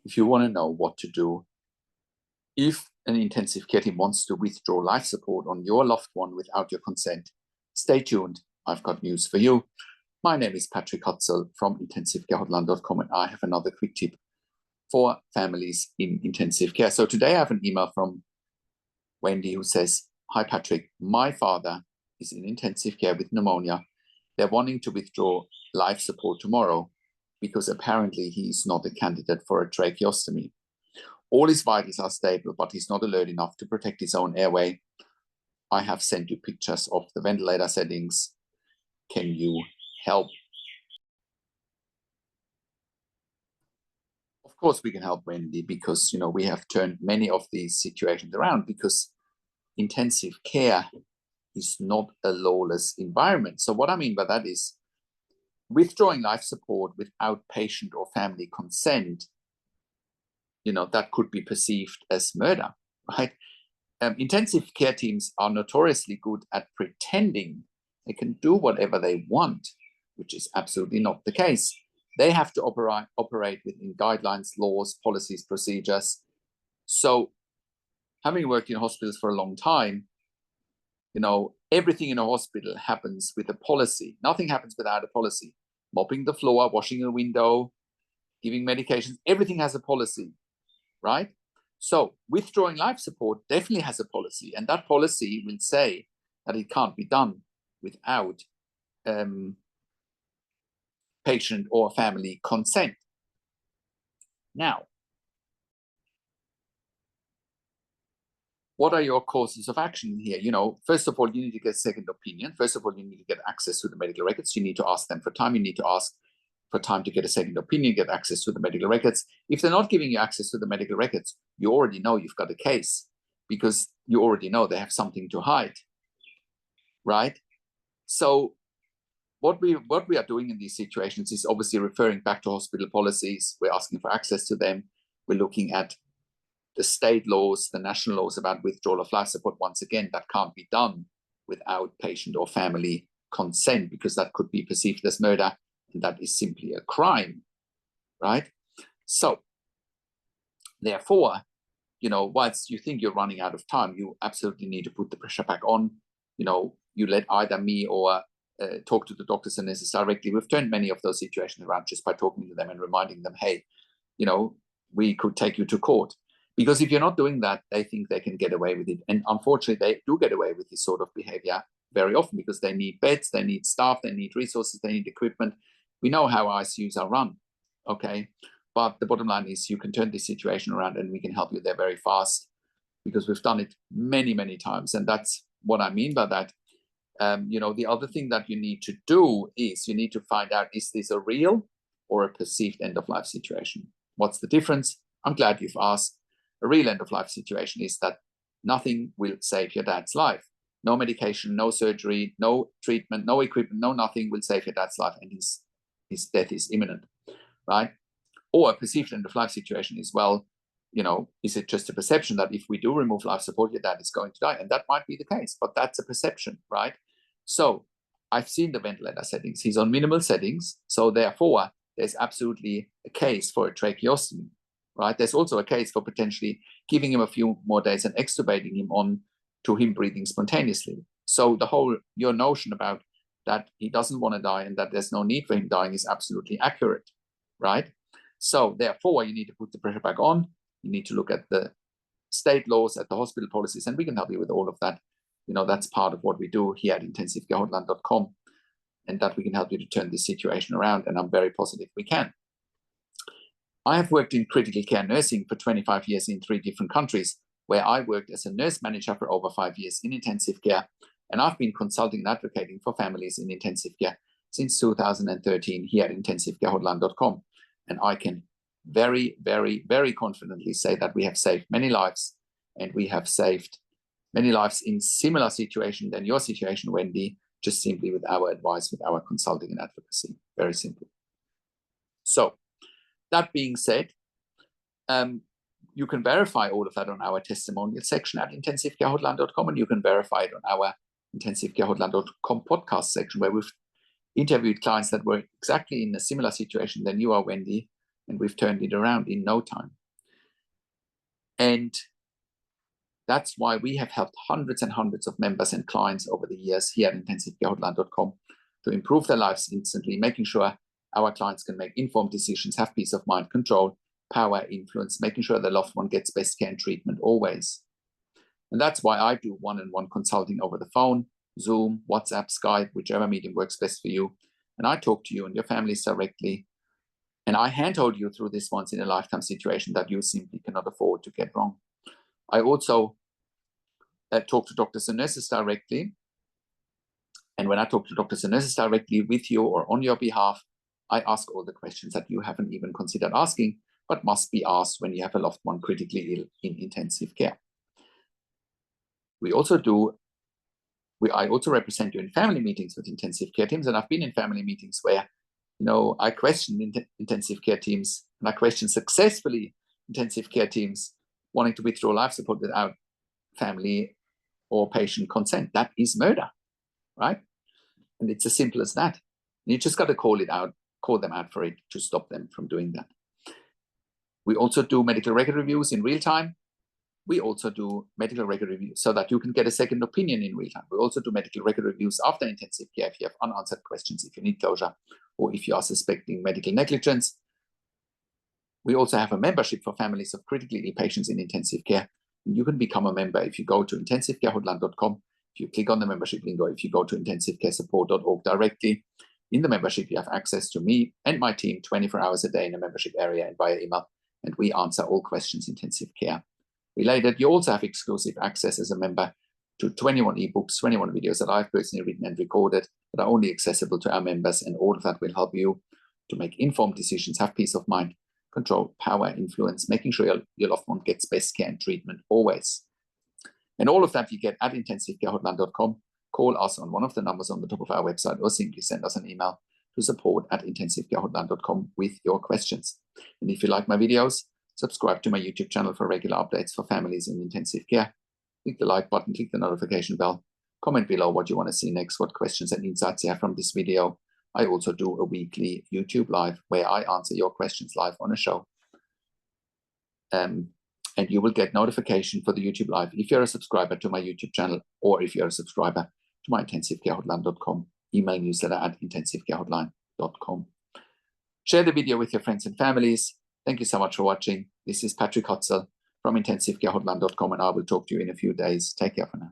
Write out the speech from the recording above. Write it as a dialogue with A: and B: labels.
A: if you want to know what to do if an intensive care team wants to withdraw life support on your loved one without your consent, stay tuned. I've got news for you. My name is Patrick Hutzel from intensivecarehotline.com, and I have another quick tip for families in intensive care. So today I have an email from Wendy who says, "Hi Patrick, my father is in intensive care with pneumonia. They're wanting to withdraw life support tomorrow because apparently he's not a candidate for a tracheostomy. All his vitals are stable, but he's not alert enough to protect his own airway. I have sent you pictures of the ventilator settings. Can you help?" Of course we can help, Wendy, because we have turned many of these situations around, because intensive care is not a lawless environment. So what I mean by that is withdrawing life support without patient or family consent, that could be perceived as murder, right? Intensive care teams are notoriously good at pretending they can do whatever they want, which is absolutely not the case. They have to operate within guidelines, laws, policies, procedures. So having worked in hospitals for a long time, everything in a hospital happens with a policy. Nothing happens without a policy. Mopping the floor, washing a window, giving medications, everything has a policy, right? So withdrawing life support definitely has a policy, and that policy will say that it can't be done without patient or family consent. Now, what are your courses of action here? First of all, you need to get a second opinion. First of all, you need to get access to the medical records. You need to ask them for time. You need to ask for time to get a second opinion, get access to the medical records. If they're not giving you access to the medical records, you already know you've got a case, because you already know they have something to hide, right? So what we are doing in these situations is obviously referring back to hospital policies. We're asking for access to them. We're looking at the state laws, the national laws about withdrawal of life support. Once again, that can't be done without patient or family consent, because that could be perceived as murder, and that is simply a crime, right? So therefore, whilst you think you're running out of time, you absolutely need to put the pressure back on. You let either me or talk to the doctors and nurses directly. We've turned many of those situations around just by talking to them and reminding them, hey, we could take you to court. Because if you're not doing that, they think they can get away with it. And unfortunately, they do get away with this sort of behavior very often, because they need beds, they need staff, they need resources, they need equipment. We know how ICUs are run, okay? But the bottom line is you can turn this situation around, and we can help you there very fast, because we've done it many, many times. And that's what I mean by that. The other thing that you need to do is you need to find out, is this a real or a perceived end-of-life situation? What's the difference? I'm glad you've asked. A real end-of-life situation is that nothing will save your dad's life. No medication, no surgery, no treatment, no equipment, no nothing will save your dad's life, and his death is imminent, right? Or a perceived end-of-life situation is, is it just a perception that if we do remove life support, your dad is going to die? And that might be the case, but that's a perception, right? So I've seen the ventilator settings. He's on minimal settings. So therefore, there's absolutely a case for a tracheostomy, right? There's also a case for potentially giving him a few more days and extubating him on to him breathing spontaneously. So your notion about that he doesn't want to die and that there's no need for him dying is absolutely accurate, right? So therefore, you need to put the pressure back on. You need to look at the state laws, at the hospital policies, and we can help you with all of that. That's part of what we do here at intensivecarehotline.com, and that we can help you to turn this situation around, and I'm very positive we can. I have worked in critical care nursing for 25 years in 3 different countries, where I worked as a nurse manager for over 5 years in intensive care, and I've been consulting and advocating for families in intensive care since 2013 here at intensivecarehotline.com, and I can very, very, very confidently say that we have saved many lives, and we have saved many lives in similar situation than your situation, Wendy, just simply with our advice, with our consulting and advocacy. Very simple. So that being said, you can verify all of that on our testimonial section at intensivecarehotline.com, and you can verify it on our intensivecarehotline.com podcast section, where we've interviewed clients that were exactly in a similar situation than you are, Wendy, And we've turned it around in no time. And that's why we have helped hundreds and hundreds of members and clients over the years here at intensivecarehotline.com to improve their lives instantly, making sure our clients can make informed decisions, have peace of mind, control, power, influence, making sure their loved one gets best care and treatment always. And that's why I do one-on-one consulting over the phone, Zoom, WhatsApp, Skype, whichever medium works best for you. And I talk to you and your families directly. And I handhold you through this once in a lifetime situation that you simply cannot afford to get wrong. I also talk to doctors and nurses directly. And when I talk to doctors and nurses directly with you or on your behalf, I ask all the questions that you haven't even considered asking, but must be asked when you have a loved one critically ill in intensive care. I also represent you in family meetings with intensive care teams, and I've been in family meetings where, I question intensive care teams, and I question successfully intensive care teams wanting to withdraw life support without family or patient consent. That is murder, right? And it's as simple as that. You just got to call them out for it to stop them from doing that. We also do medical record reviews in real time. We also do medical record reviews so that you can get a second opinion in real time. We also do medical record reviews after intensive care if you have unanswered questions, if you need closure, or if you are suspecting medical negligence. We also have a membership for families of critically ill patients in intensive care. And you can become a member if you go to intensivecarehotline.com, if you click on the membership link, or if you go to intensivecaresupport.org directly. In the membership, you have access to me and my team 24 hours a day in the membership area and via email, and we answer all questions intensive care related. You also have exclusive access as a member to 21 ebooks, 21 videos that I've personally written and recorded that are only accessible to our members, and all of that will help you to make informed decisions, have peace of mind, control, power, influence, making sure your loved one gets best care and treatment always. And all of that you get at intensivecarehotline.com. Call us on one of the numbers on the top of our website, or simply send us an email to support@intensivecarehotline.com with your questions. And if you like my videos, subscribe to my YouTube channel for regular updates for families in intensive care. Click the like button, click the notification bell, comment below what you want to see next, what questions and insights you have from this video. I also do a weekly YouTube live where I answer your questions live on a show. And you will get notification for the YouTube live if you're a subscriber to my YouTube channel, or if you're a subscriber to my intensivecarehotline.com email newsletter at intensivecarehotline.com. Share the video with your friends and families. Thank you so much for watching. This is Patrick Hutzel from intensivecarehotline.com, and I will talk to you in a few days. Take care for now.